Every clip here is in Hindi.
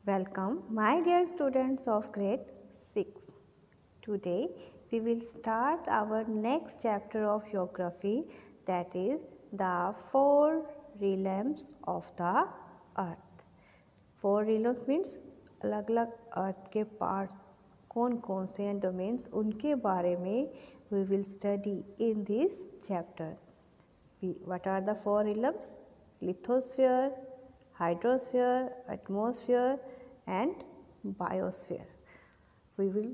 Welcome, my dear students of grade 6. Today we will start our next chapter of geography, that is the four realms of the earth. Four realms means अलग अलग अर्थ के पार्ट्स कौन कौन से हैं डोमेन्स, उनके बारे में we will study in this chapter. What are the four realms? Lithosphere, hydrosphere, atmosphere and biosphere. We will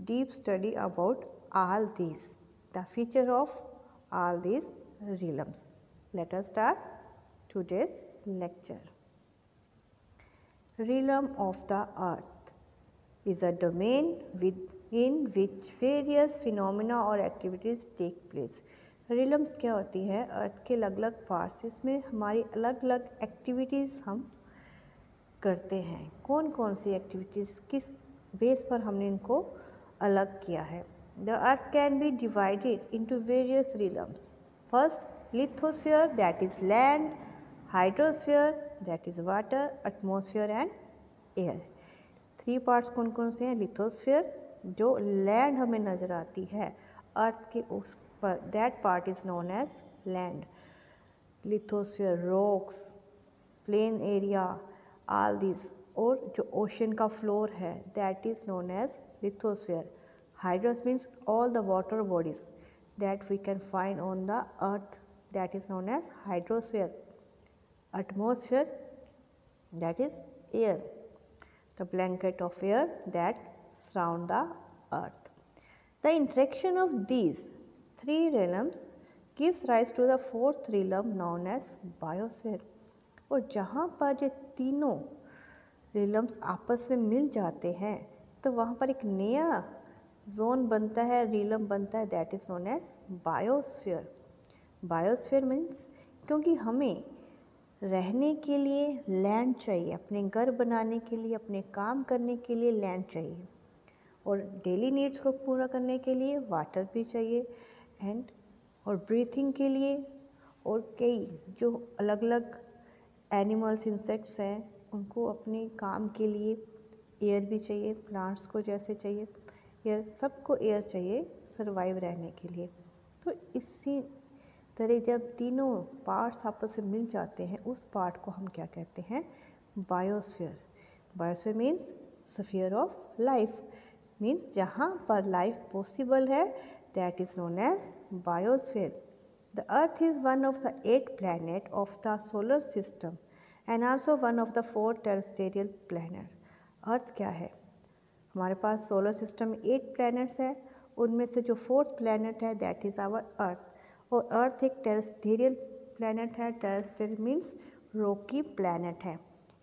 deep study about all these, the feature of all these realms. Let us start today's lecture. Realm of the earth is a domain within which various phenomena or activities take place. रिलम्स क्या होती है? अर्थ के अलग अलग पार्ट्स, इसमें हमारी अलग अलग एक्टिविटीज़ हम करते हैं. कौन कौन सी एक्टिविटीज़, किस बेस पर हमने इनको अलग किया है? The earth can be divided into various realms. First lithosphere, that is land. Hydrosphere, that is water. Atmosphere and air. Three parts कौन कौन से हैं? लिथोस्फीयर जो लैंड हमें नज़र आती है अर्थ के उस पर, that part is known as land. Lithosphere, rocks, plain area, all these. और जो ओशन का फ्लोर है that is known as lithosphere. Hydros means all the water bodies that we can find on the earth, that is known as hydrosphere. Atmosphere, that is air, the blanket of air that surround the earth. The interaction of these three realms gives rise to the fourth realm known as biosphere. और जहाँ पर ये तीनों realms आपस में मिल जाते हैं तो वहाँ पर एक नया जोन बनता है, realm बनता है, that is known as biosphere. Biosphere means क्योंकि हमें रहने के लिए लैंड चाहिए, अपने घर बनाने के लिए, अपने काम करने के लिए लैंड चाहिए, और डेली नीड्स को पूरा करने के लिए वाटर भी चाहिए, एंड और ब्रीथिंग के लिए, और कई जो अलग अलग एनिमल्स, इंसेक्ट्स हैं, उनको अपने काम के लिए एयर भी चाहिए. प्लांट्स को जैसे चाहिए एयर, सबको एयर चाहिए सरवाइव रहने के लिए. तो इसी तरह जब तीनों पार्ट्स आपस में मिल जाते हैं उस पार्ट को हम क्या कहते हैं? Biosphere. Biosphere means sphere of life, means जहाँ पर लाइफ पॉसिबल है, that is known as biosphere. The earth is one of the 8 planets of the solar system and also one of the 4 terrestrial planets. अर्थ क्या है? हमारे पास सोलर सिस्टम में 8 प्लैनेट्स हैं, उनमें से जो 4th प्लैनेट है दैट इज़ आवर अर्थ. और अर्थ एक टेरेस्टेरियल प्लैनेट है. टेरेस्टेरियल मीन्स रॉकी प्लैनेट है.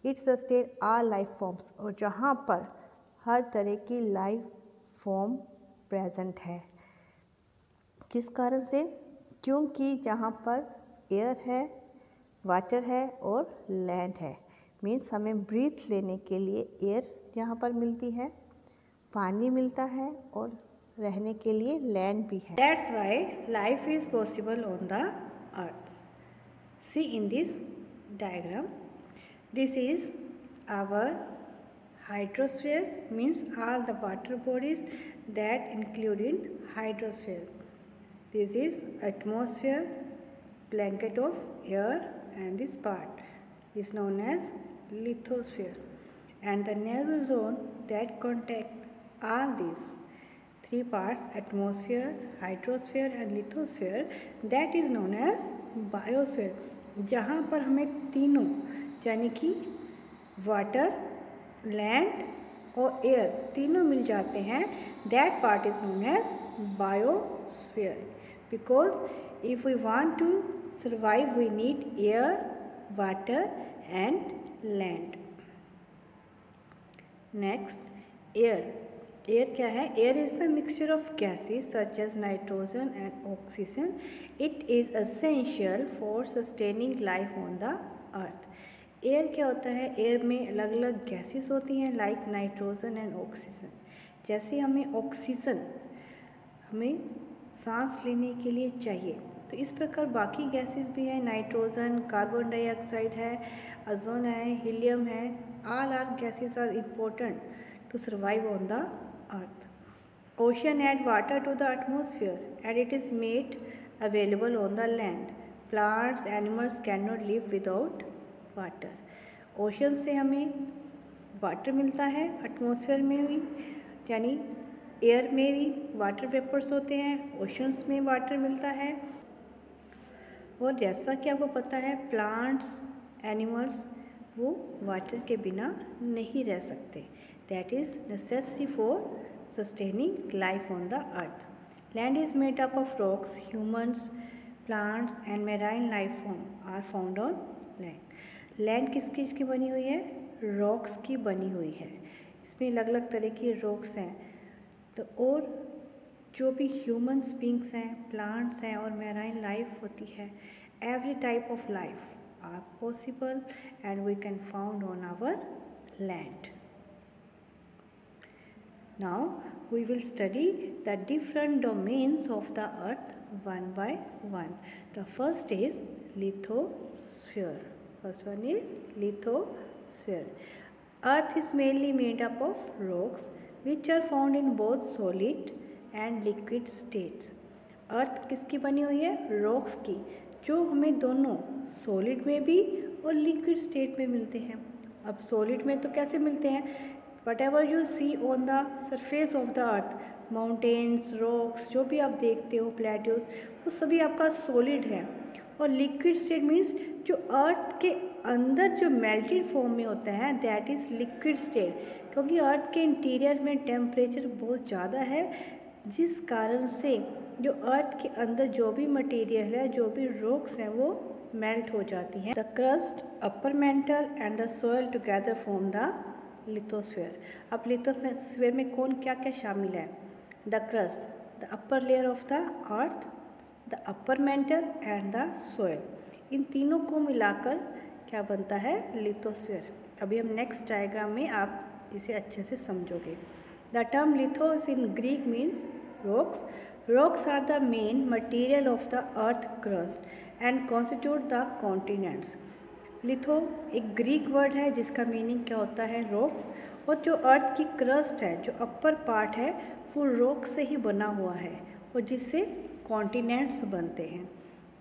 It sustain all life forms, और जहाँ पर हर तरह की लाइफ फॉर्म प्रेजेंट है. किस कारण से? क्योंकि जहाँ पर एयर है, वाटर है और लैंड है, मीन्स हमें ब्रीथ लेने के लिए एयर यहाँ पर मिलती है, पानी मिलता है और रहने के लिए लैंड भी है. That's why life is possible on the earth. See in this diagram, this is our hydrosphere, means all the water bodies that include in hydrosphere. This is atmosphere, blanket of air, and this part is known as lithosphere. And the narrow zone that contact all these three parts, atmosphere, hydrosphere and lithosphere, that is known as biosphere. जहाँ पर हमें तीनों यानी कि वाटर, लैंड और एयर तीनों मिल जाते हैं, that part is known as biosphere. Because if we want to survive we need air, water and land. Next air. Air क्या है? Air is the mixture of gases such as nitrogen and oxygen. It is essential for sustaining life on the earth. Air क्या होता है? एयर में अलग अलग गैसेस होती हैं लाइक नाइट्रोजन एंड ऑक्सीजन. जैसे हमें ऑक्सीजन हमें सांस लेने के लिए चाहिए तो इस प्रकार बाकी गैसेस भी हैं, नाइट्रोजन, कार्बन डाइऑक्साइड है, ओजोन है, हीलियम है। All are gases are important to survive on the earth. Ocean add water to the atmosphere and it is made available on the land. Plants animals can not live without water. Ocean से हमें वाटर मिलता है, एटमॉस्फेयर में भी यानी एयर में भी वाटर वेपर्स होते हैं, ओशंस में वाटर मिलता है। और जैसा कि आपको पता है प्लांट्स एनिमल्स वो वाटर के बिना नहीं रह सकते। That is necessary for sustaining life on the earth. Land is made up of rocks. Humans, plants and marine life form are found on land. Land किस चीज़ की बनी हुई है? रॉक्स की बनी हुई है। इसमें अलग अलग तरह की रॉक्स हैं। तो और जो भी ह्यूमन्स बींग्स हैं, प्लांट्स हैं और मैराइन लाइफ होती है, every type of life are possible and we can found on our land. Now we will study the different domains of the earth one by one. The first is lithosphere. First one is lithosphere. Earth is mainly made up of rocks which are found in both solid and liquid states. अर्थ किसकी बनी हुई है? रॉक्स की, जो हमें दोनों सॉलिड में भी और लिक्विड स्टेट में मिलते हैं। अब सॉलिड में तो कैसे मिलते हैं? Whatever you see on the surface of the earth, mountains, rocks, जो भी आप देखते हो, प्लेट्यूज, वो सभी आपका सॉलिड है। और लिक्विड स्टेट मीन्स जो अर्थ के अंदर जो मेल्टेड फॉर्म में होता है, दैट इज़ लिक्विड स्टेट। क्योंकि अर्थ के इंटीरियर में टेम्परेचर बहुत ज़्यादा है, जिस कारण से जो अर्थ के अंदर जो भी मटेरियल है, जो भी रॉक्स हैं, वो मेल्ट हो जाती हैं। The crust, upper mantle and the soil together form the lithosphere. अब लिथोस्फीयर में कौन क्या क्या शामिल है? The crust, the upper layer of the earth, the upper mantle and the soil. इन तीनों को मिलाकर क्या बनता है? लिथोस्फीयर। अभी हम नेक्स्ट डायग्राम में आप इसे अच्छे से समझोगे। The term lithos in Greek means rocks. Rocks are the main material of the earth crust and constitute the continents. Litho एक ग्रीक वर्ड है जिसका मीनिंग क्या होता है? रॉक्स। और जो अर्थ की क्रस्ट है, जो अपर पार्ट है, वो रॉक से ही बना हुआ है और जिससे कॉन्टिनेंट्स बनते हैं।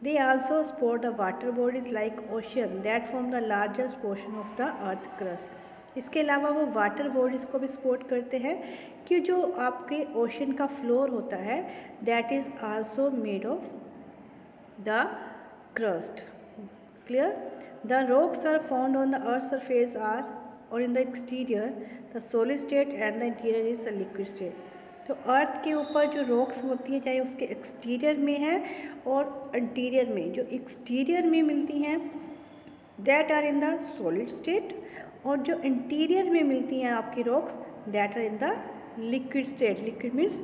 They also support the water bodies like ocean that form the largest portion of the earth crust. इसके अलावा वो वाटर बॉडीज़ को भी सपोर्ट करते हैं कि जो आपके ओशन का फ्लोर होता है, that is also made of the crust. Clear? The rocks are found on the earth's surface are or in the exterior, the solid state and the interior is a liquid state. तो अर्थ के ऊपर जो रॉक्स होती हैं, चाहे उसके एक्सटीरियर में है और इंटीरियर में, जो एक्सटीरियर में मिलती हैं that are in the solid state, और जो इंटीरियर में मिलती हैं आपकी rocks that are in the liquid state. Liquid means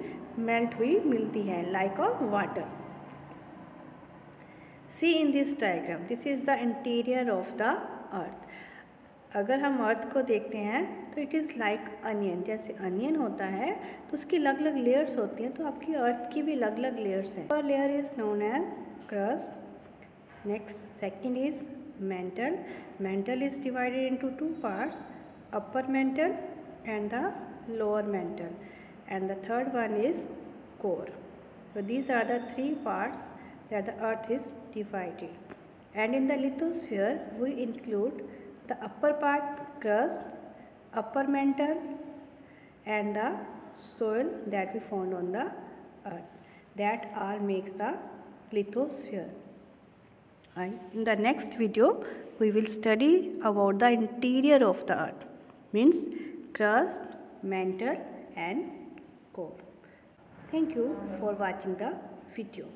melt हुई मिलती हैं, like of water. See in this diagram, this is the interior of the earth. अगर हम अर्थ को देखते हैं तो इट इज़ लाइक अनियन। जैसे अनियन होता है तो उसकी अलग अलग लेयर्स होती हैं, तो आपकी अर्थ की भी अलग अलग लेयर्स हैं। First layer is known as crust. Next second is mantle. Mantle is divided into two parts, upper mantle and the lower mantle, and the third one is core. So these are the three parts that the earth is divided. And in the lithosphere we include the upper part crust, upper mantle and the soil that we found on the earth. That all makes the lithosphere. And in the next video we will study about the interior of the earth, means crust, mantle and core. Thank you for watching the video.